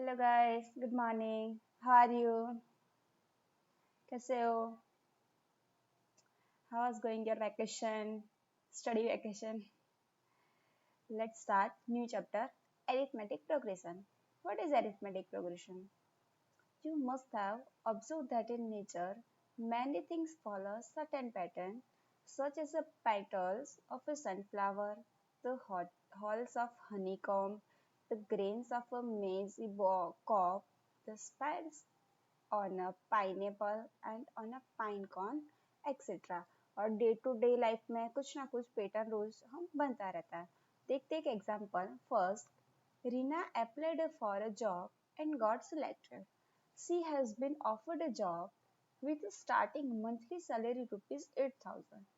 Hello guys, good morning. How are you? कैसे हो? How was going your vacation, study vacation? Let's start new chapter, arithmetic progression. What is arithmetic progression? You must have observed that in nature, many things follow certain pattern, such as the petals of a sunflower, the halls of honeycomb, the grains of a maize cob, the spires on a pineapple and on a pine cone, etc. और day to day life में कुछ ना कुछ pattern रोज हम बनता रहता है। देखते एक example. First, Reena applied for a job and got selected. She has been offered a job with a starting monthly salary rupees 8,000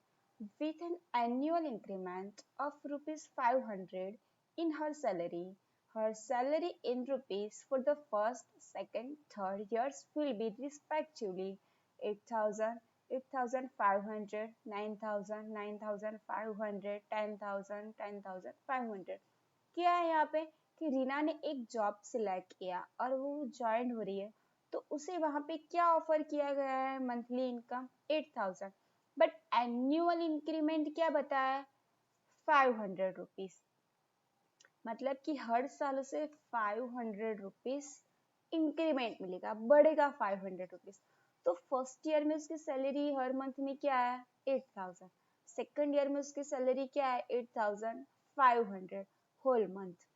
with an annual increment of rupees 500 in her salary. Her salary in rupees for the first, second, third years will be respectively 8,000, 8,500, 9,000, 9,500, 10,000, 10,500। क्या है यहाँ पे कि रीना ने एक job select किया और वो ज्वाइन हो रही है, तो उसे वहां पे क्या ऑफर किया गया है? Monthly income 8,000, but annual increment क्या बताया? 500 रुपीज। मतलब कि हर साल उसे 500 रुपीज इंक्रीमेंट मिलेगा, बढ़ेगा 500 रुपीज। तो फर्स्ट ईयर में उसकी सैलरी हर मंथ में क्या है? 8,000। सेकंड ईयर में उसकी सैलरी क्या है? 8,500 होल मंथ।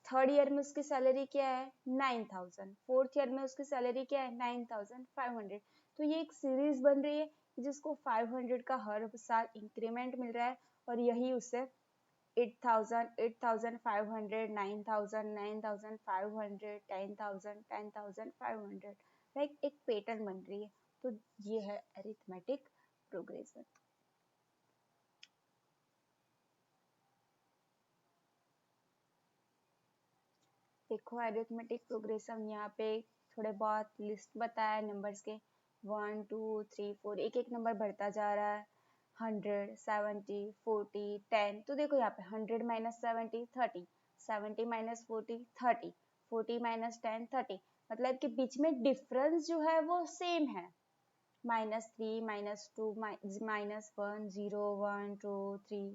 थर्ड ईयर में उसकी सैलरी क्या है? 9,000। फोर्थ ईयर में उसकी सैलरी क्या है? 9,500। तो ये एक सीरीज बन रही है जिसको 500 का हर साल इंक्रीमेंट मिल रहा है, और यही उसे 8,000, 8,500, 9,000, 9,500, 10,000, 10,500 लाइक एक पैटर्न बन रही है। तो ये है अरिथमेटिक प्रोग्रेशन। देखो अरिथमेटिक प्रोग्रेशन यहाँ पे थोड़े बहुत लिस्ट बताया है नंबर्स के। 1 2 3 4 एक एक नंबर बढ़ता जा रहा है। 100, 70, 40, 10। तो देखो यहाँ पे 100 माइनस 70 30, 70 माइनस 40 30, 40 माइनस 10 30। मतलब कि बीच में डिफरेंस जो है वो सेम है। -3, -2, -1, 0 1 2 3,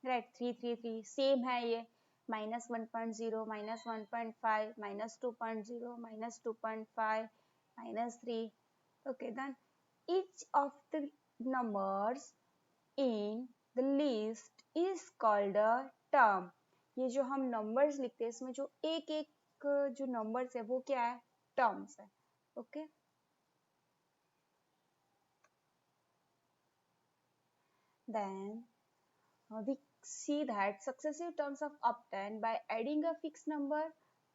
राइट। 3 3 3 सेम है ये। -1.0, -1.5, -2.0, -2.5, -3। Okay, then each of the numbers in the list is called a term. ये जो हम numbers लिखते हैं इसमें जो एक एक जो numbers है वो क्या है? terms है। okay? Then we see that successive terms are obtained by adding a fixed number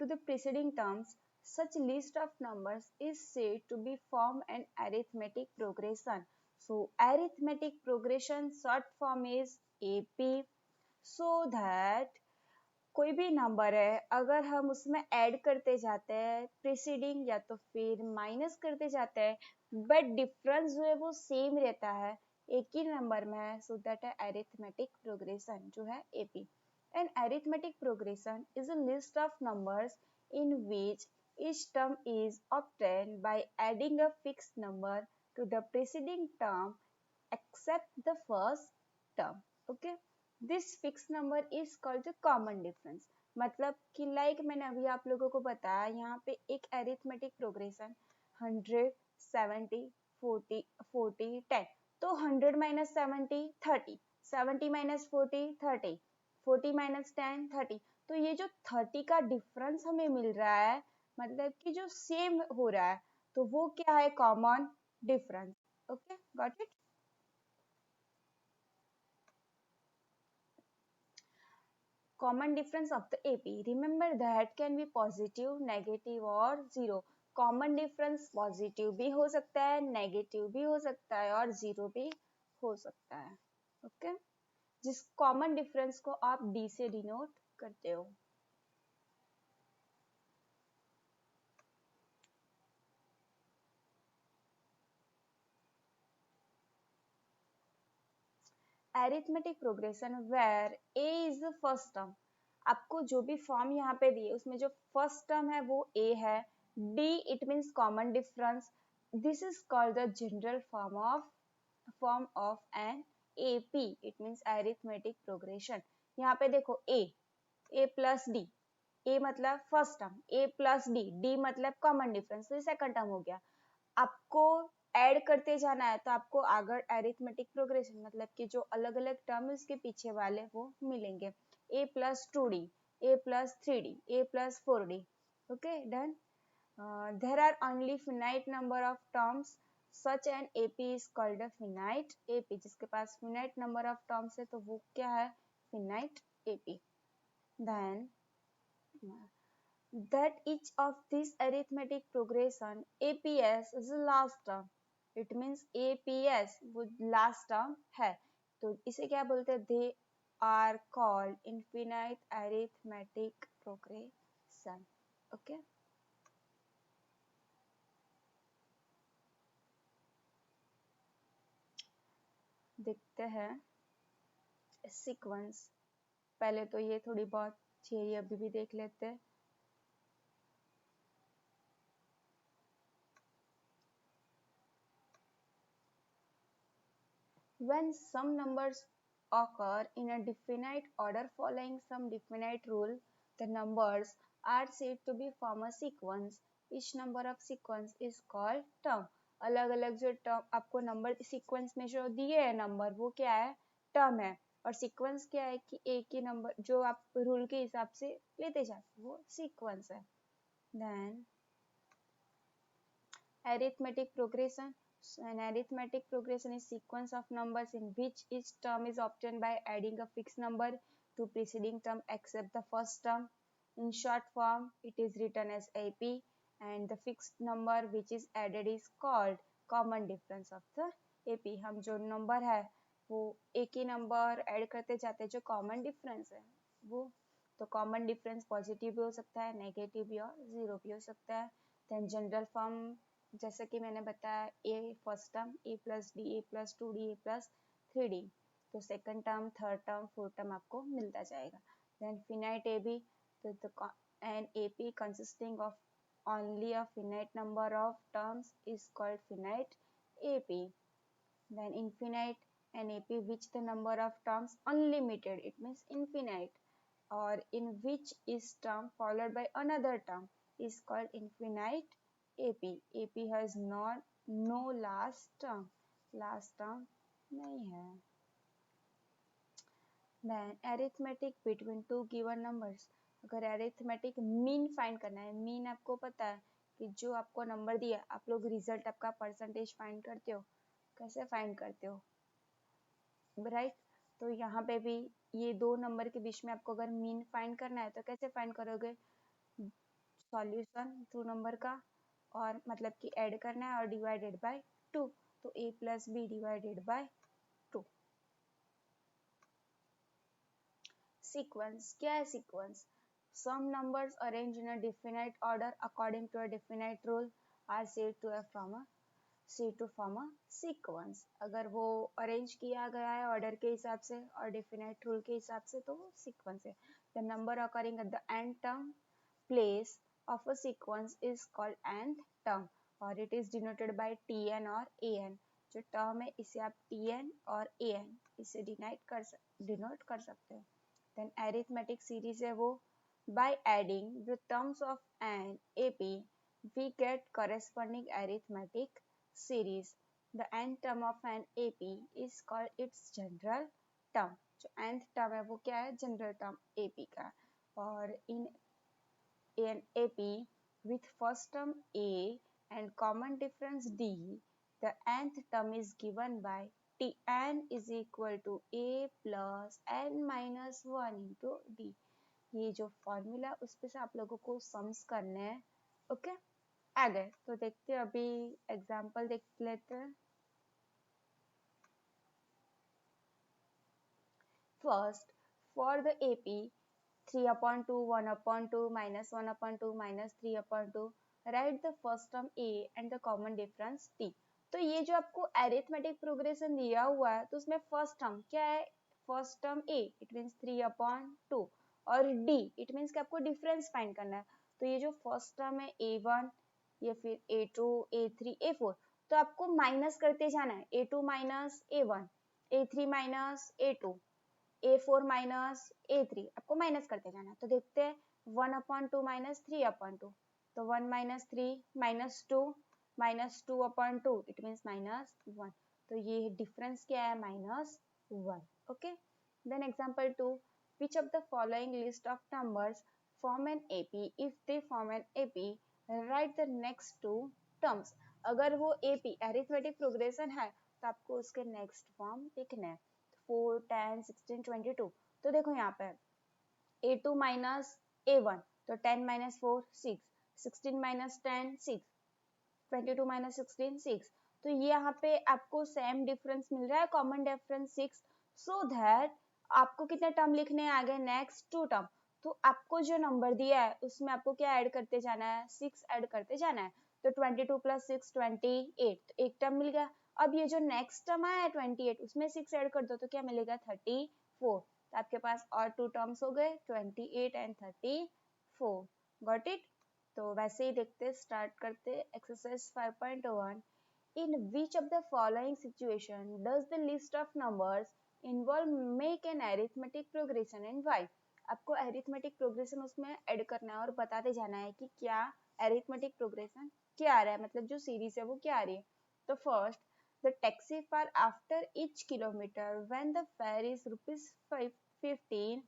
to the preceding terms. Such list of numbers is said to be form an arithmetic progression. So arithmetic progression short form is AP. So that कोई भी number है अगर हम उसमें add करते जाते हैं preceding या तो फिर माइनस करते जाते हैं, बट डिफरेंस जो है वो सेम रहता है, एक ही नंबर में है, सो दैट है अरिथमेटिक प्रोग्रेशन जो है AP. And arithmetic progression is a list of numbers in which each term is obtained by adding a fixed number to the preceding term except the first term. Okay, this fixed number is called the common difference. मतलब कि like मैंने अभी आप लोगों को बताया यहाँ पे एक अरिथमेटिक प्रोग्रेशन 100 70 40 40 10। तो 100 माइनस 70 30, 70 माइनस 40 30, 40 माइनस 10 30। तो ये जो 30 का डिफरेंस हमें मिल रहा है मतलब कि जो सेम हो रहा है, तो वो क्या है? Common difference. Okay, got it. Common difference of the AP. Remember that can be positive, negative और zero. Common difference positive भी हो सकता है, negative भी हो सकता है और zero भी हो सकता है। ओके, जिस common difference को आप D से डिनोट करते हो। Arithmetic progression where A is the first term. आपको जो भी फॉर्म यहाँ पे दिए उसमें जो फर्स्ट टर्म है वो ए है, D it means common difference, this is called the general form of an AP, it means arithmetic progression. यहाँ पे देखो ए प्लस डी, ए मतलब first term, A plus D, D मतलब कॉमन डिफरेंस, तो सेकंड टर्म हो गया। आपको ऐड करते जाना है तो आपको आगे अरिथमेटिक प्रोग्रेशन मतलब कि जो अलग अलग टर्म उसके पीछे वाले वो मिलेंगे। A plus 2d, A plus 3d, A plus 4d। Okay done. There are only finite number of terms such an AP is called a finite AP, जिसके पास फिनाइट नंबर ऑफ टर्म्स है तो वो क्या है, finite AP. Then that each of these arithmetic progression APS is the last term, it means APS वो last term है, तो इसे क्या बोलते हैं, they are called infinite arithmetic progression। okay, देखते हैं सीक्वेंस। पहले तो ये थोड़ी बहुत थियरी अभी भी देख लेते हैं। When some numbers occur in a definite order following some definite rule, the numbers are said to be form a sequence. Each number of sequence is called term. अलग अलग जो टर्म आपको नंबर सीक्वेंस में जो दिए है number वो क्या है, टर्म है। और सीक्वेंस क्या है कि एक ही नंबर जो आप रूल के हिसाब से लेते जाते वो सीक्वेंस है। Then arithmetic progression. So an arithmetic progression is sequence of numbers in which each term is obtained by adding a fixed number to preceding term except the first term. In short form, it is written as AP, and the fixed number which is added is called common difference of the AP. हम जो number है वो एक ही number add करते जाते हैं, जो common difference है वो, तो कॉमन डिफरेंस पॉजिटिव भी हो सकता है, नेगेटिव भी और जीरो भी हो सकता है। देन जनरल फॉर्म जैसे कि मैंने बताया, A first term A plus D, A plus 2d, A plus 3d, तो second term third term fourth term आपको मिलता जाएगा। देन फिनाइट ए बी, तो an A P consisting of only a finite number of terms is called finite AP. Then infinite an AP which the number of terms unlimited, it means infinite, or in which is term followed by another term is called infinite AP. AP has not no last term, last term नहीं है। Then arithmetic between two given numbers, अगर arithmetic mean find करना है, mean आपको पता है कि जो आपको नंबर दिया आप लोग रिजल्ट आपका परसेंटेज फाइंड करते हो, कैसे फाइंड करते हो, राइट। तो यहाँ पे भी ये दो नंबर के बीच में आपको अगर मीन फाइंड करना है तो कैसे फाइंड करोगे, सॉल्यूशन टू नंबर का, और मतलब कि ऐड करना है और डिवाइडेड बाय 2, तो a plus B divided by 2। Sequence क्या है, sequence some numbers arranged in a definite order according to a definite rule are said to have form a sequence। अगर वो अरेंज किया गया है ऑर्डर के हिसाब से और डिफिनाइट रूल के हिसाब से तो वो सीक्वेंस है। The number occurring at the end term place of a sequence is called nth term, और it is denoted by tn और an। जो टर्म है इसे आप tn और an इसे डिनोट कर सकते हो। देन अरिथमेटिक सीरीज है वो, by adding the terms of an AP we get corresponding arithmetic series। the nth term of an AP is called its general term। जो nth term है वो क्या है, जनरल टर्म AP का। और इन an AP with first term A and common difference D, the nth term is given by Tn is equal to A plus n minus 1 into D। ये जो formula उस पे से आप लोगों को सम्स करने हैं। ओके, आगे तो देखते हैं, अभी एग्जांपल देख लेते हैं। First for the AP 3/2, 1/2, -1/2, -3/2, right the first term A and the common difference T। तो ये जो आपको अरिथमेटिक प्रोग्रेशन दिया हुआ है तो उसमें फर्स्ट टर्म क्या है, first term A it means 3/2, और डी इट मीन्स कि आपको डिफरेंस फाइंड करना है। तो ये जो फर्स्ट टर्म है A1 या फिर A2 A3 A4, तो आपको माइनस करते जाना है, A2 minus A1, A3 minus A2, A4 minus A3, आपको माइनस करते जाना है। तो देखते हैं 1/2 माइनस 3/2, तो 1 minus 3 minus 2 minus 2/2 it means minus 1। तो ये डिफरेंस क्या है, -1। Okay, then example 2, which of the following list of numbers form an AP? If they form an AP, write the next two terms। अगर वो AP arithmetic progression है तो आपको उसके नेक्स्ट फॉर्म लिखना है। 4 10 16 22। तो देखो यहाँ पे A2 माइनस A1, तो 10 माइनस 4 6, 16 माइनस 10 6, 22 माइनस 16 6। तो ये यहाँ पे आपको सेम डिफरेंस मिल रहा है, कॉमन डिफरेंस 6, सो दैट आपको कितने टर्म लिखने हैं आगे, नेक्स्ट 2 टर्म। तो आपको जो नंबर दिया है उसमें आपको क्या ऐड करते जाना है, 6 ऐड करते जाना है। तो 22 प्लस 6 28, एक टर्म मिल गया। अब ये जो नेक्स्ट टर्म आया है 28, उसमें 6 ऐड कर दो तो क्या मिलेगा, 34। तो आपके पास और 2 टर्म्स हो गए, 28 एंड 34। Got it. तो वैसे ही देखते, स्टार्ट करते exercise 5.1। In which of the following situation does the list of numbers involve make an arithmetic progression and why. आपको अरिथमेटिक प्रोग्रेशन उसमें ऐड करना है और बताते जाना है कि क्या अरिथमेटिक प्रोग्रेशन क्या आ रहा है, मतलब जो सीरीज है वो क्या आ रही है। तो first, the taxi fare after each kilometre when the fair is ₹15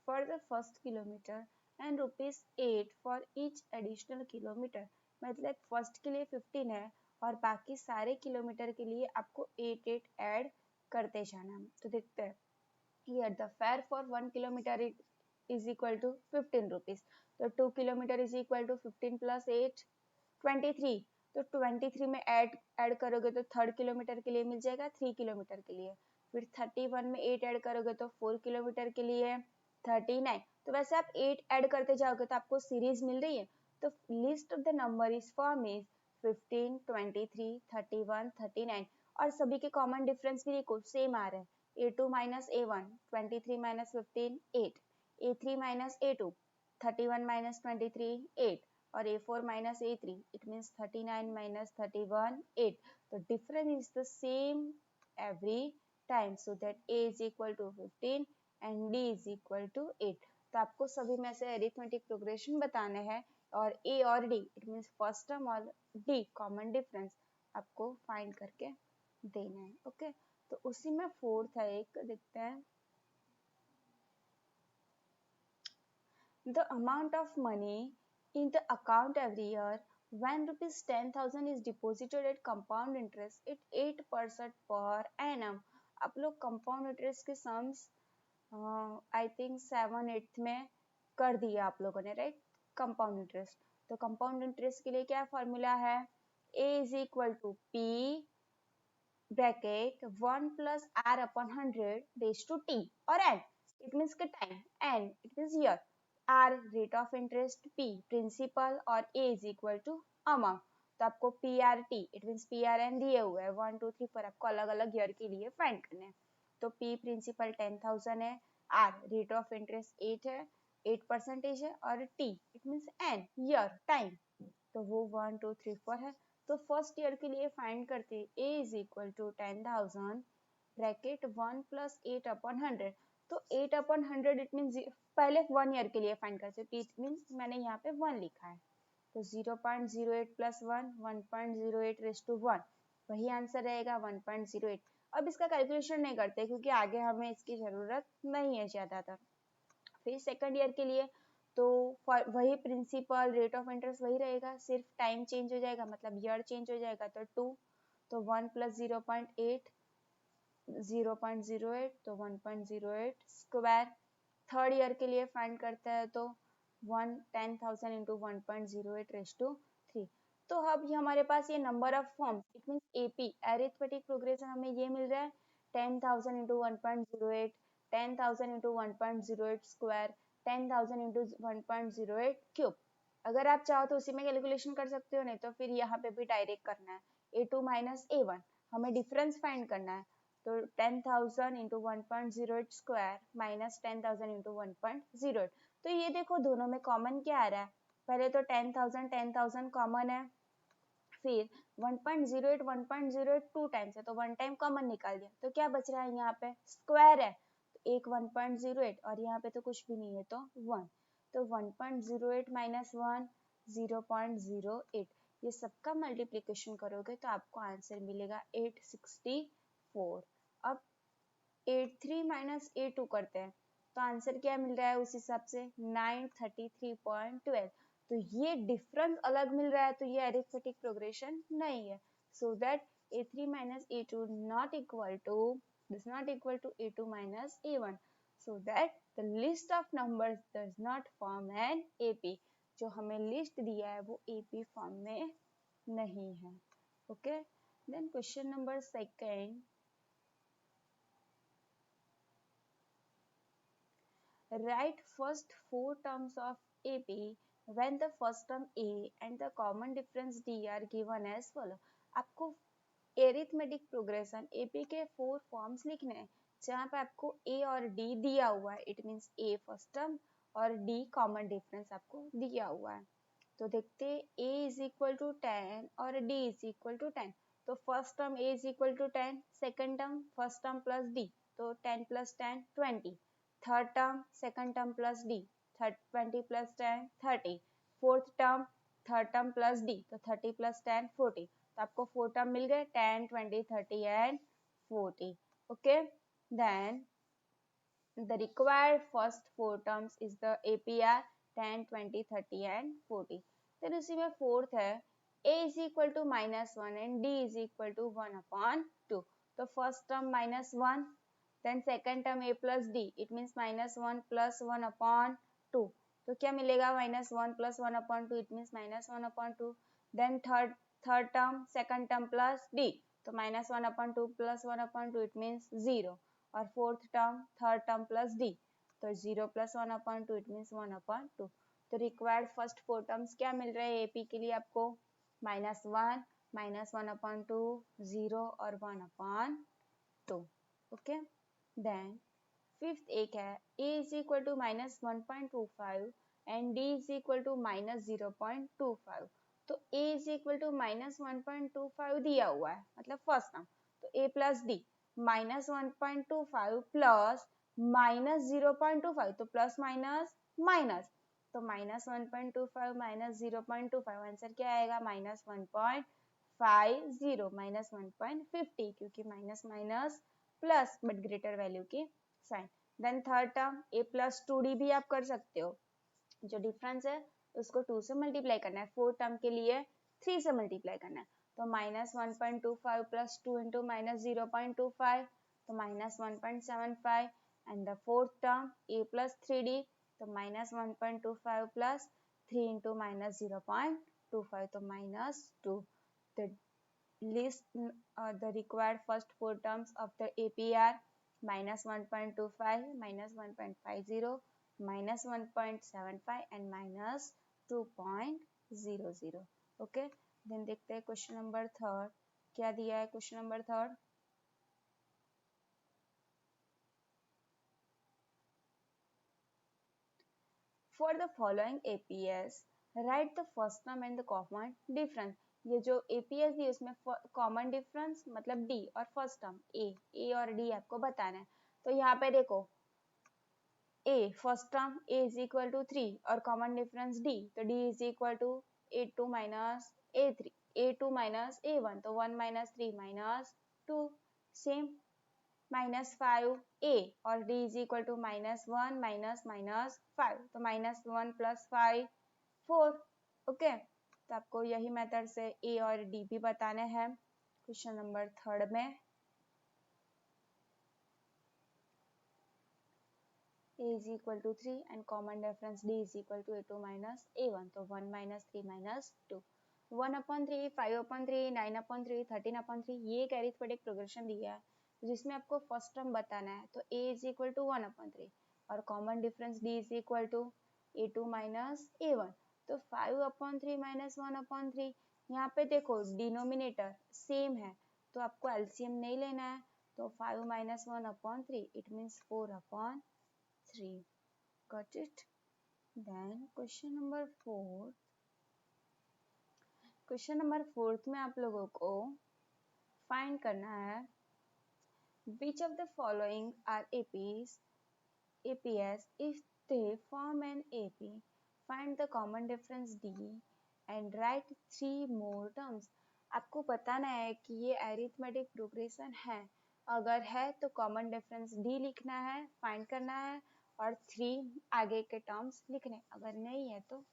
for the first kilometer and ₹8 for each additional kilometer। मतलब फर्स्ट के लिए 15 है और बाकी सारे किलोमीटर के लिए आपको 8 ऐड करते जाना। तो देखते हैं, here the fare for 1 kilometer is equal to 15 rupees। तो 2 kilometer is equal to 15 plus 8 23। तो 23 में ऐड करोगे तो थर्ड किलोमीटर के लिए मिल जाएगा 3 किलोमीटर के लिए। फिर 31 में 8 ऐड करोगे तो 4 किलोमीटर के लिए 39। तो वैसे आप 8 ऐड करते जाओगे तो आपको सीरीज मिल रही है। तो list of the number is form is 15 23 31 39। और सभी के कॉमन डिफरेंस भी देखो सेम आ रहा है, A2 minus A1, 23 minus 15 8, A3 minus A2, 31 minus 23 8, और A4 minus A3, it means 39 minus 31 8। the difference is the same every time, so that A is equal to 15 and D is equal to 8। तो आपको सभी में से arithmetic progression बताने हैं और A और D it means first term और D कॉमन डिफरेंस आपको फाइंड करके देना है। ओके, तो उसी में फोर्थ है एक, देखते हैं। The amount of money in the account every year when rupees 10,000 is deposited at compound interest at 8% per annum। आप लोग compound interest के sums I think 7/8 में कर दिया आप लोगों ने, राइट। compound interest, तो compound interest के लिए क्या फॉर्मूला है, A is equal to P bracket 1 plus R upon 100 raised to T और N, it means के time, N it means year, R rate of interest, P principal और A is equal to amount। तो आपको PRT it means PRN दिए हुए हैं 1 2 3 4, आपको अलग अलग ईयर के लिए फाइंड करने हैं। तो P प्रिंसिपल 10,000 है, R रेट ऑफ इंटरेस्ट 8 है, 8% है, और T it means N year time, तो वो 1 2 3 4 है। तो फर्स्ट ईयर के लिए फाइंड करते A is equal to 10,000 bracket 1 plus 8/100। तो 8/100 इट मीन पहले 1 ईयर के लिए फाइंड करते, इट मीन मैंने यहाँ पे 1 लिखा है। तो 0.08 plus 1 1.08 raised to 1, वही आंसर रहेगा 1.08। अब इसका कैलकुलेशन नहीं करते क्योंकि आगे हमें इसकी जरूरत नहीं है ज्यादातर। फिर सेकंड ईयर के लिए तो वही प्रिंसिपल रेट ऑफ इंटरेस्ट वही रहेगा, सिर्फ टाइम चेंज हो जाएगा, मतलब ईयर चेंज हो जाएगा। तो 2, तो 1 plus 0.8 0.08, तो 1.08 स्क्वायर। थर्ड ईयर के लिए फाइंड करते हैं तो 10,000 इंटू 1.08 रेस टू 3। तो अब ये हमारे पास ये number of form it mean AP arithmetic progression हमें ये मिल रहा है 10,000 into 1.08, 10,000 into 1.08 square, 10,000 into 1.08 cube. अगर आप चाहो तो उसी में कैलकुलेशन कर सकते हो, नहीं तो फिर यहाँ पे भी डायरेक्ट करना है। A2 माइनस A1 हमें डिफरेंस फाइंड करना है, तो 10,000 इंटू 1.08 स्क्वायर माइनस 10,000 इंटू 1.08। तो ये देखो दोनों में कॉमन क्या आ रहा है, पहले तो 10,000 कॉमन है, फिर 1.08 1.08 टू टाइम्स है तो वन टाइम कॉमन निकाल दिया, तो क्या बच रहा है यहाँ पे स्क्वायर है, तो एक 1.08 और यहाँ पे तो कुछ भी नहीं है तो 1, तो 1.08 माइनस 1 0.08, ये सबका मल्टीप्लिकेशन करोगे तो आपको आंसर मिलेगा 864। अब 83 माइनस 82 करते हैं तो आंसर क्या मिल रहा है उस हिसाब से 933.12, तो ये डिफरेंस अलग मिल रहा है तो ये अरिथमेटिक प्रोग्रेशन नहीं है, so that a3 minus a2 not equal to does not equal to a2 minus a1, so that the list of numbers does not form an AP, जो हमें लिस्ट दिया है वो AP फॉर्म में नहीं है। Okay, then question number second, write first four terms of AP when the first term A and the common difference D are given as follow। आपको arithmetic progression AP के 4 forms लिखने हैं जहाँ पे आपको ए और डी दिया हुआ है, it means A first term और डी कॉमन डिफरेंस आपको दिया हुआ है। तो देखते हैं ए इज इक्वल टू 10 और डी इज इक्वल टू 10, तो first term A is equal to 10, second term first term plus D तो 10 plus 10 20, third term second term plus D 20 plus 10 30, fourth term third term plus D तो 30 plus 10 40, तो आपको 4 term मिल गए 10 20 30 and 40। Okay, then the required first four terms is the APR 10 20 30 and 40। then उसी में fourth है a is equal to -1 and d is equal to 1 upon 2, तो first term -1, then second term a plus d, it means -1 plus 1 upon 2, तो क्या मिलेगा -1 plus 1 upon 2, it means -1 upon 2, then third term second term plus d, तो -1 upon 2 plus 1 upon 2, it means 0, और fourth term third term plus D तो 0 plus 1 upon 2 it means 1 upon 2, तो required first four terms क्या मिल रहे हैं AP के लिए आपको -1 -1 अपॉन 2 0 और 1 अपॉन 2। ओके, देन फिफ्थ एक है a is equal to -1.25 and d is equal to -0.25, तो a इज इक्वल टू -1.25 दिया हुआ है मतलब फर्स्ट टर्म, तो a प्लस डी -1.25 प्लस -0.25 तो प्लस माइनस माइनस, तो -1.25 -0.25 आंसर क्या आएगा -1.50 -1.50, क्योंकि minus minus plus but greater value की sign. Then third term a plus 2d भी आप कर सकते हो, जो डिफरेंस है उसको 2 से मल्टीप्लाई करना है, फोर्थ टर्म के लिए 3 से मल्टीप्लाई करना है, तो -1.25 प्लस 2 इंटू -0.25 तो -1.75, and the fourth term a plus 3d तो -1.25 प्लस 3 इंटू -0.25 तो -2, the list the required first four terms of the APR -1.25 -1.50 -1.75 and -2.00। Okay, then देखते हैं क्वेश्चन नंबर थर्ड क्या दिया है। Question number third, for the following APS right the first term and the common difference. ये जो APS दी उसमें common difference मतलब D और फर्स्ट टर्म A और D आपको बताना है। तो यहाँ पे देखो A first term A is equal to 3 और कॉमन डिफरेंस D, तो D is equal to A2 minus A3 A2 minus A1 तो 1 माइनस 3 माइनस 2, सेम -5a और d is equal to -1 minus minus 5 तो -1 प्लस 5 4। ओके, तो आपको यही method से a और d भी बताने हैं। क्वेश्चन नंबर थर्ड में a is equal to 3 and common difference d is equal to a2 minus a1 तो 1 minus 3 minus 2, 1/3 5/3 9/3 13/3, ये एक अरिथमेटिक प्रोग्रेशन दिया है जिसमें आपको फर्स्ट टर्म बताना है, तो a is equal to 1/3 और common difference d is equal to a2 minus a1 तो 5/3 minus 1/3। यहाँ पे देखो डिनोमिनेटर सेम है तो आपको एलसीएम नहीं लेना है, तो 5 minus 1 upon 3, it means 4 upon 3. Got it? Then question number 4. Question number 4 में आप लोगों को फाइंड करना है which of the following are APs if they form an AP. Find the common difference D and write 3 more terms. आपको बताना है कि ये अरिथमेटिक प्रोग्रेशन है, अगर है तो कॉमन डिफरेंस D लिखना है, फाइंड करना है और 3 आगे के टर्म्स लिखने, अगर नहीं है तो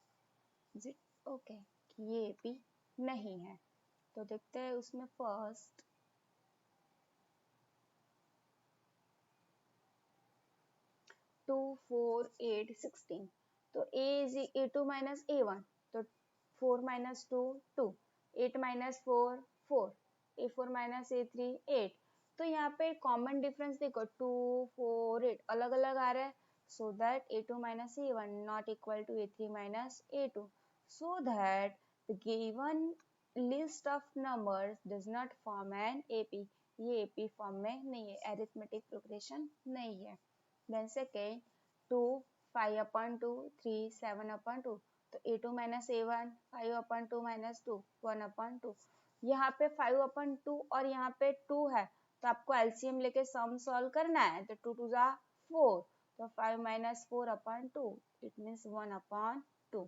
इज इट ओके कि ये AP नहीं है. तो देखते हैं उसमें फर्स्ट 2, 4, 8, 16. तो A2 minus A1, तो 4 minus 2, 2, 8 minus 4, 4, A4 minus A3, 8. तो यहाँ पे कॉमन डिफरेंस देखो 2, 4, 8 अलग अलग आ रहा है, so that A2 minus A1 not equal to A3 minus A2, so that the given list of numbers does not form an AP. ये AP फॉर्म में नहीं है, अरिथमेटिक प्रोग्रेशन नहीं है. Then second 2, 5 upon 2, 3, 7 upon 2. तो A2 minus A1 5 upon 2 minus 2 1 upon 2. यहाँ पे 5 upon 2 और यहाँ पे 2 है, तो आपको LCM लेके सम सॉल्व करना है. तो 2 2 जा 4, तो 5 minus 4 upon 2, it means 1 upon 2.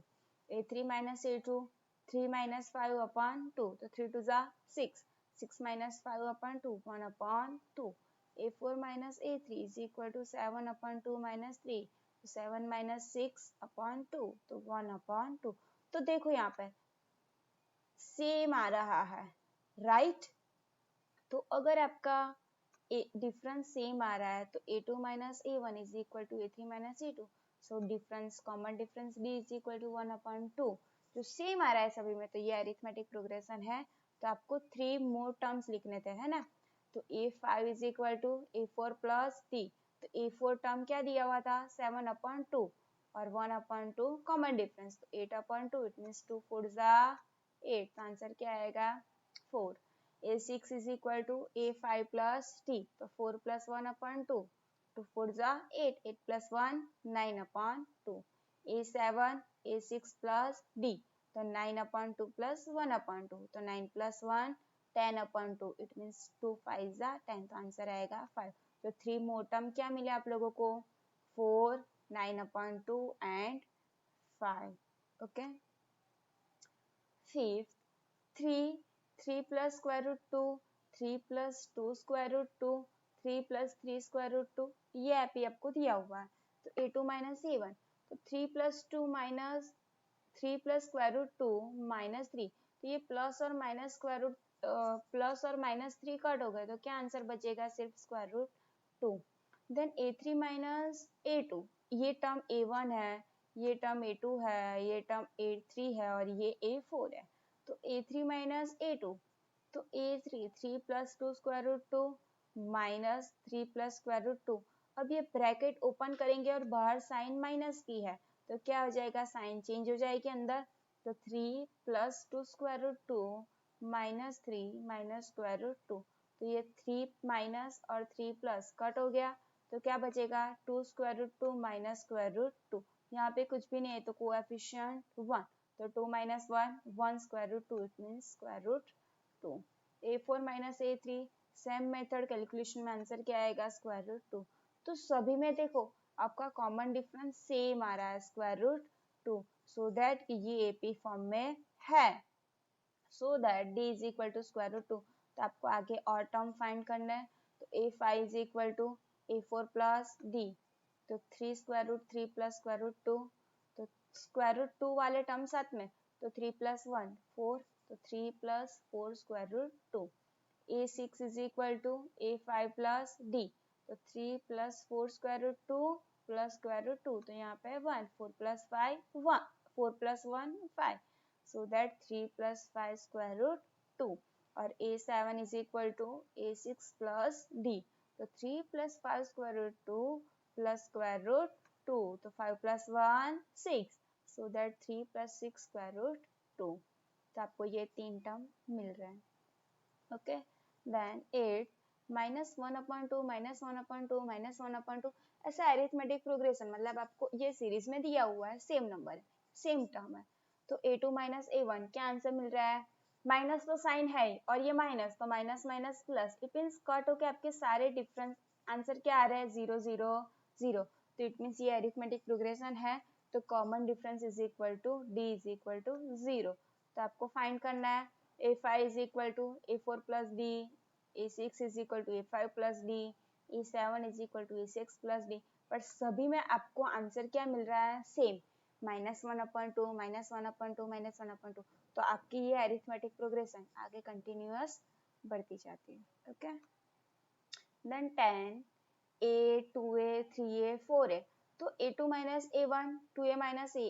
A3 minus A2 3 minus 5 upon 2, तो 3 2 जा 6, 6 minus 5 upon 2 1 upon 2. A4 minus A3 is equal to 7 upon 2 minus 3. तो 7 minus 6 upon 2, तो 1 upon 2. तो देखो यहाँ पे सेम आ रहा है, राइट? तो अगर आपका डिफरेंस सेम आ रहा है तो A2 minus A1 is equal to A3 minus A2. So difference common difference B is equal to 1 upon 2. जो सेम आ रहा है सभी में, तो ये अरिथमेटिक प्रोग्रेशन है. तो आपको 3 मोर टर्म्स लिखने थे, है ना? तो A5 is equal to A4 plus D. तो A4 टर्म क्या दिया हुआ था 7 upon 2 और 1 upon 2 कॉमन डिफरेंस, तो 8 upon 2, इट मीन्स 2 4 जा 8. तो आंसर क्या आएगा 4. A6 is equal to A5 plus D. तो 4 plus 1 upon 2, 2 4 जा 8, 8 plus 1 9 upon 2. A7 A6 plus D. तो 9 upon 2 plus 1 upon 2, तो 9 plus 1 10 upon 2, इट मीन्स 2 5 जा 10. तो आंसर आएगा 5. तो 3 मोर टर्म क्या मिले आप लोगों को 4, 9 upon 2 and 5. Okay. Fifth 3, 3 plus square root 2, 3 plus 2 square root 2, 3 plus 3 square root 2. ये एपी आपको दिया हुआ है. तो A2 minus A1, तो 3 plus 2 minus 3 plus square root 2 minus 3. तो ये प्लस और माइनस स्क्वायर रूट प्लस और माइनस 3 कट हो गए, तो क्या आंसर बचेगा सिर्फ square root 2. Then A3 minus A2, ये टर्म A1 है, ये टर्म A2 है, ये टर्म A3 है और ये A4 है. तो A3 माइनस A2, तो A3 3 plus 2 square root 2 minus 3 plus square root 2. अब ये ब्रैकेट ओपन करेंगे और बाहर साइन माइनस की है, तो क्या हो जाएगा साइन चेंज हो जाएगी अंदर. तो 3 plus 2 square root 2 minus 3 minus square root 2. तो ये 3 माइनस और 3 प्लस कट हो गया, तो क्या बचेगा 2 square root 2 minus square root 2. यहाँ पे कुछ भी नहीं है तो कोएफिशिएंट 1, तो 2 minus 1 1 square root 2, it means square root 2. A4 minus A3 same method, calculation में आंसर क्या आएगा स्क्वायर रूट 2. तो सभी में देखो आपका कॉमन डिफरेंस सेम आ रहा है स्क्वायर रूट 2, सो दैट ये एपी फॉर्म में है, so that D is equal to square root 2. तो आपको आगे और टर्म फाइंड करना है. तो A5 is equal to A4 plus D, तो 3 square root 3 plus square root 2, तो स्क्वायर रूट 2 वाले टर्म साथ में, तो 3 प्लस 1 4, तो 3 plus 4 square root 2. A6 is equal to A5 plus D, तो 3 plus 4 square root 2 plus square root 2, तो यहाँ पे 1 4 plus 5 1 4 plus 1 5, so that 3 plus 5 square root 2. और A7 is equal to A6 plus D, तो 3 plus 5 square root 2 plus square root 2, तो 5 plus 1 6, so that 3 plus 6 square root 2. तो आपको ये तीन टर्म मिल रहे हैं. ओके. देन 8 -1/2 -1/2 -1/2 ऐसा अरिथमेटिक प्रोग्रेशन, मतलब आपको ये सीरीज में दिया हुआ है, सेम नंबर है, सेम टर्म है, तो a2 माइनस a1 क्या आंसर मिल रहा है, माइनस तो साइन है ही, और ये माइनस तो minus minus plus, it means cut होके आपके सारे डिफरेंस आंसर क्या आ रहे हैं, 0 0 0, तो इट मीन्स ये अरिथमेटिक प्रोग्रेशन है, तो common difference is equal to D is equal to 0, तो आपको फाइंड करना है a5 is equal to a4 plus D, a6 is equal to a5 plus d, a7 is equal to a6 plus d, पर सभी में आपको answer क्या मिल रहा है, सेम, -1/2 -1/2 -1/2, तो आपकी ये अरिथमेटिक प्रोग्रेशन आगे कंटिन्यूअस बढ़ती जाती है। Okay, then 10 a 2a 3a 4a, तो a2 minus a1 2a minus a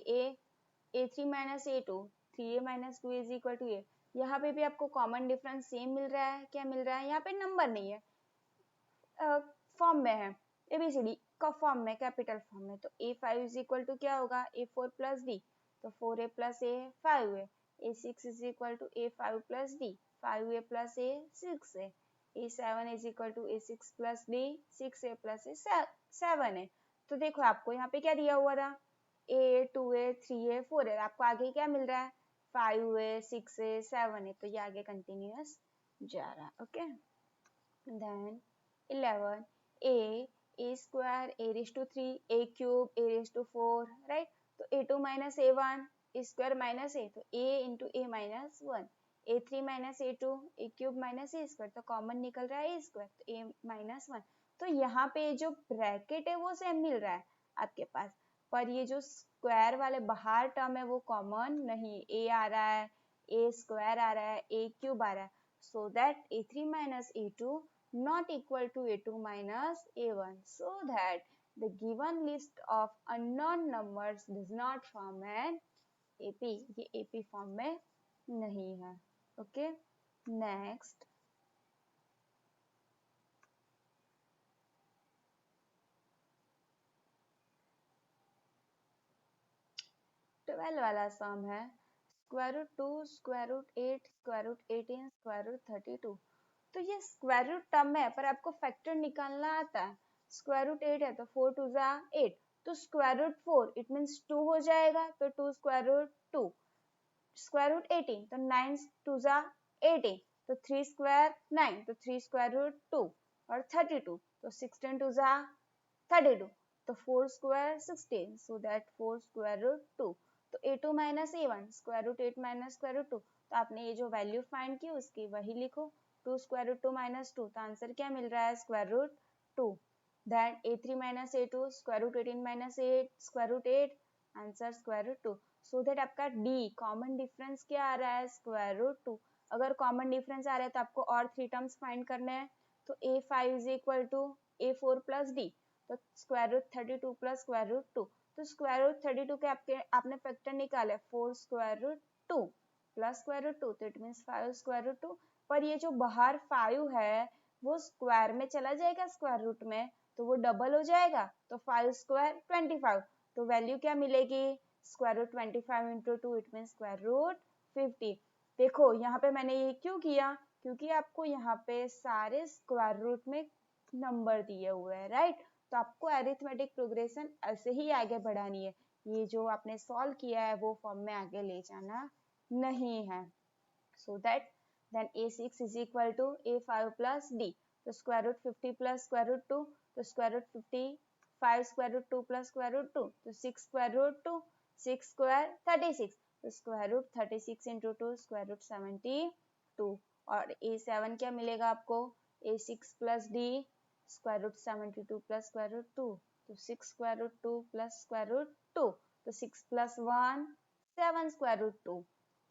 a3 minus a2 3a minus 2 is equal to a, यहाँ पे भी आपको कॉमन डिफरेंस सेम मिल रहा है, क्या मिल रहा है, यहाँ पे नंबर नहीं है, फॉर्म में है, एबीसीडी का फॉर्म में, कैपिटल फॉर्म में, तो a5 इज इक्वल टू क्या होगा, a4 प्लस डी, तो 4a plus a 5a, a6 is equal to a5 plus D, 5a plus a 6a, a7 is equal to a6 plus D, 6a plus a 7a, तो देखो आपको यहाँ पे क्या दिया हुआ था, a 2a 3a 4a, आपको आगे क्या मिल रहा है, 5a 6a 7a, तो ये आगे कंटिन्यूअस जा रहा है। Okay, then 11 a square a raised to 3 a cube a raised to 4, right, तो a2 minus a1 square minus a, तो a into a minus 1, a3 minus a2 a cube minus a square, तो common निकल रहा है a square, तो a minus 1, तो यहाँ पे जो ब्रैकेट है वो सेम मिल रहा है आपके पास, पर ये जो स्क्वायर वाले बाहर टर्म है वो कॉमन नहीं, a आ रहा है, a स्क्वायर आ रहा है, a क्यूब आ रहा है, so that a3 minus a2 not equal to a2 minus a1, so that the given list of unknown numbers does not form an AP, ये AP फॉर्म में नहीं है। ओके, नेक्स्ट 12 वाला sum है, square root 2 square root 8 square root 18 square root 32, तो ये square root term है पर आपको फैक्टर निकालना आता है, स्क्वायर रूट 8 है तो 4 2 जा 8, तो स्क्वायर रूट 4 इट मींस 2 हो जाएगा, तो 2 स्क्वायर रूट 2, स्क्वायर रूट 18 तो 9 2 जा 18, तो 3 स्क्वायर 9, तो 3 स्क्वायर रूट 2, और 32 तो 16 2 जा 32, तो 4 square 16, so that 4 square root 2, तो a2 minus a1 square root 8 minus square root 2, तो आपने ये जो वैल्यू फाइंड की उसकी वही लिखो, 2 स्क्वायर रूट 2 माइनस 2, तो आंसर क्या मिल रहा है, square root 2, then a3 minus a2 square root 18 minus 8 square root 8, answer square root 2, so that आपका d कॉमन डिफरेंस क्या आ रहा है, स्क्वायर रूट 2, अगर कॉमन डिफरेंस आ रहा है तो आपको और 3 टर्म्स फाइंड करने हैं, तो a5 is equal to a4 plus d, तो square root 32 plus square root 2, तो स्क्वायर रूट 32 के आपने फैक्टर निकाले 4 square root 2 plus square root 2, तो इट मींस 5 स्क्वायर रूट 2, पर ये जो बाहर 5 है वो स्क्वायर में चला जाएगा स्क्वायर रूट में, तो वो डबल हो जाएगा, तो 5 स्क्वायर 25, तो वैल्यू क्या मिलेगी, square root 25 into 2 it mean square root 50। देखो यहाँ पे मैंने ये क्यों किया, क्योंकि आपको यहाँ पे सारे स्क्वायर रूट में नंबर दिए हुए हैं, राइट, तो आपको अरिथमेटिक प्रोग्रेशन ऐसे ही आगे बढ़ानी है, ये जो आपने सॉल्व किया है वो फॉर्म में आगे ले जाना नहीं है, so that then a6 is equal to a5 plus d, तो square root 50 plus square root 2, तो square root 50 5 square root 2 plus square root 2, तो 6 स्क्वायर रूट 2 6 स्क्वायर 36, तो square root 36 into 2 square root 72, और a7 क्या मिलेगा आपको, a6 plus d square root 72 plus square root 2, तो 6 square root 2 plus square root 2, तो 6 plus 1 7 square root 2,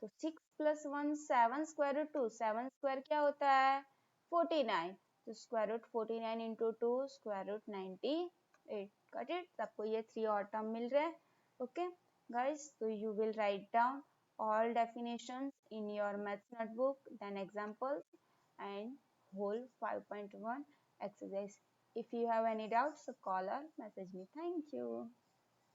तो 6 plus 1 7 square root 2, 7 square क्या होता है 49, तो square root 49 into 2 square root 98, got it, आपको ये 3 और टर्म मिल रहे हैं। ओके गाइस, तो you will write down all definitions in your maths notebook, then examples and whole 5.1 exercise. If you have any doubts, so call or message me. Thank you.